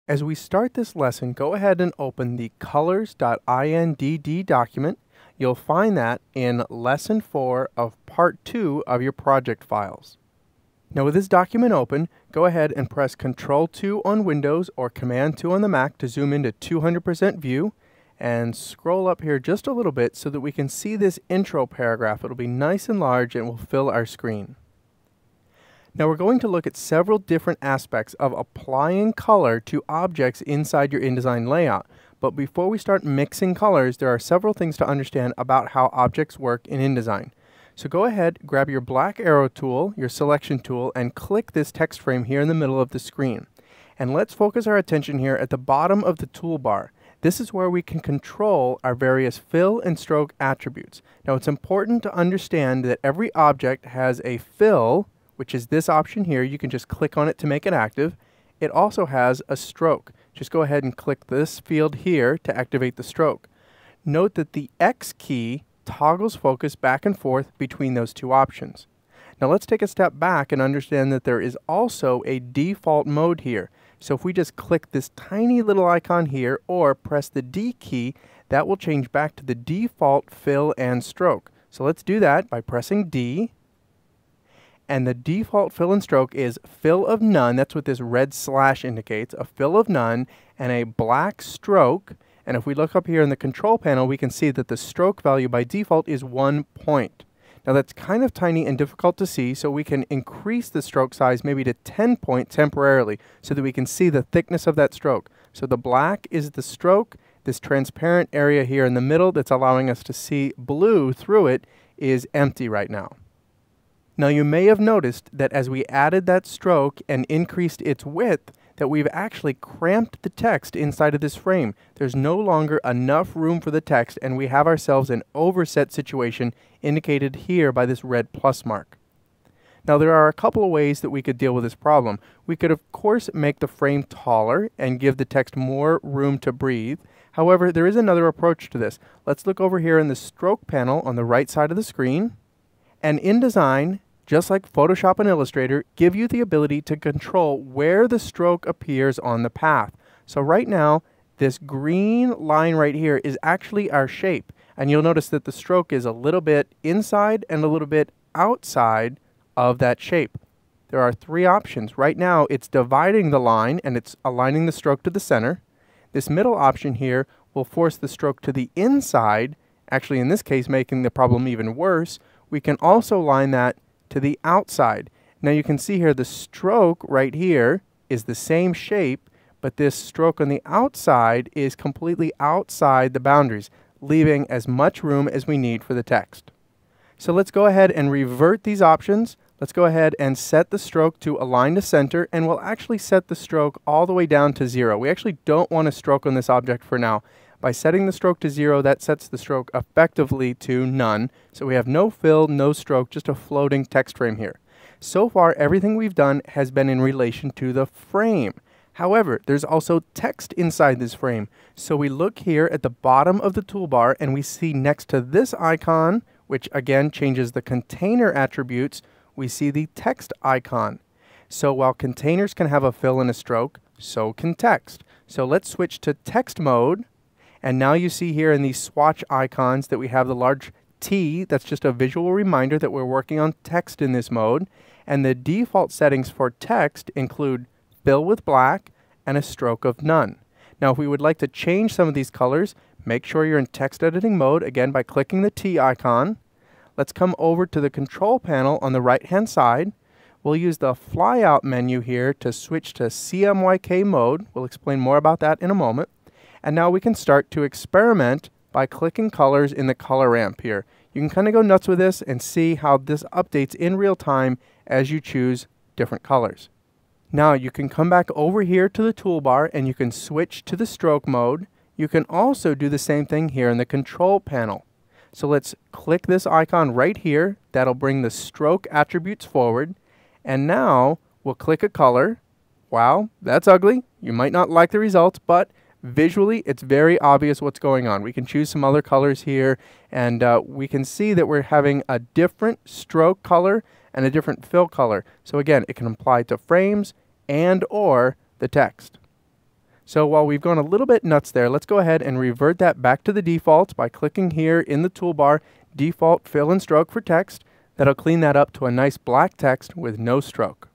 As we start this lesson, go ahead and open the colors.indd document. You'll find that in Lesson 4 of Part 2 of your project files. Now with this document open, go ahead and press Ctrl-2 on Windows or Command-2 on the Mac to zoom into 200% view and scroll up here just a little bit so that we can see this intro paragraph. It'll be nice and large and will fill our screen. Now we're going to look at several different aspects of applying color to objects inside your InDesign layout. But before we start mixing colors, there are several things to understand about how objects work in InDesign. So go ahead, grab your black arrow tool, your selection tool, and click this text frame here in the middle of the screen. And let's focus our attention here at the bottom of the toolbar. This is where we can control our various fill and stroke attributes. Now it's important to understand that every object has a fill, which is this option here. You can just click on it to make it active. It also has a stroke. Just go ahead and click this field here to activate the stroke. Note that the X key toggles focus back and forth between those two options. Now let's take a step back and understand that there is also a default mode here. So if we just click this tiny little icon here or press the D key, that will change back to the default fill and stroke. So let's do that by pressing D. And the default fill and stroke is fill of none. That's what this red slash indicates, a fill of none and a black stroke. And if we look up here in the control panel, we can see that the stroke value by default is 1 point. Now that's kind of tiny and difficult to see, so we can increase the stroke size maybe to 10 point temporarily so that we can see the thickness of that stroke. So the black is the stroke. This transparent area here in the middle that's allowing us to see blue through it is empty right now. Now you may have noticed that as we added that stroke and increased its width, that we've actually cramped the text inside of this frame. There's no longer enough room for the text, and we have ourselves an overset situation indicated here by this red plus mark. Now there are a couple of ways that we could deal with this problem. We could of course make the frame taller and give the text more room to breathe. However, there is another approach to this. Let's look over here in the stroke panel on the right side of the screen. And InDesign, just like Photoshop and Illustrator, give you the ability to control where the stroke appears on the path. So right now, this green line right here is actually our shape. And you'll notice that the stroke is a little bit inside and a little bit outside of that shape. There are three options. Right now, it's dividing the line and it's aligning the stroke to the center. This middle option here will force the stroke to the inside, actually in this case making the problem even worse. We can also line that to the outside. Now you can see here the stroke right here is the same shape, but this stroke on the outside is completely outside the boundaries, leaving as much room as we need for the text. So let's go ahead and revert these options. Let's go ahead and set the stroke to align to center, and we'll actually set the stroke all the way down to 0. We actually don't want a stroke on this object for now. By setting the stroke to 0, that sets the stroke effectively to none. So we have no fill, no stroke, just a floating text frame here. So far, everything we've done has been in relation to the frame. However, there's also text inside this frame. So we look here at the bottom of the toolbar and we see next to this icon, which again changes the container attributes, we see the text icon. So while containers can have a fill and a stroke, so can text. So let's switch to text mode. And now you see here in these swatch icons that we have the large T. That's just a visual reminder that we're working on text in this mode. And the default settings for text include fill with black and a stroke of none. Now if we would like to change some of these colors, make sure you're in text editing mode, again by clicking the T icon. Let's come over to the control panel on the right hand side. We'll use the flyout menu here to switch to CMYK mode. We'll explain more about that in a moment. And now we can start to experiment by clicking colors in the color ramp here. You can kind of go nuts with this and see how this updates in real time as you choose different colors. Now you can come back over here to the toolbar and you can switch to the stroke mode. You can also do the same thing here in the control panel. So let's click this icon right here. That'll bring the stroke attributes forward. And now we'll click a color. Wow, that's ugly. You might not like the results, but visually, it's very obvious what's going on. We can choose some other colors here, and we can see that we're having a different stroke color and a different fill color. So again, it can apply to frames and or the text. So while we've gone a little bit nuts there, let's go ahead and revert that back to the defaults by clicking here in the toolbar, Default Fill and Stroke for Text. That'll clean that up to a nice black text with no stroke.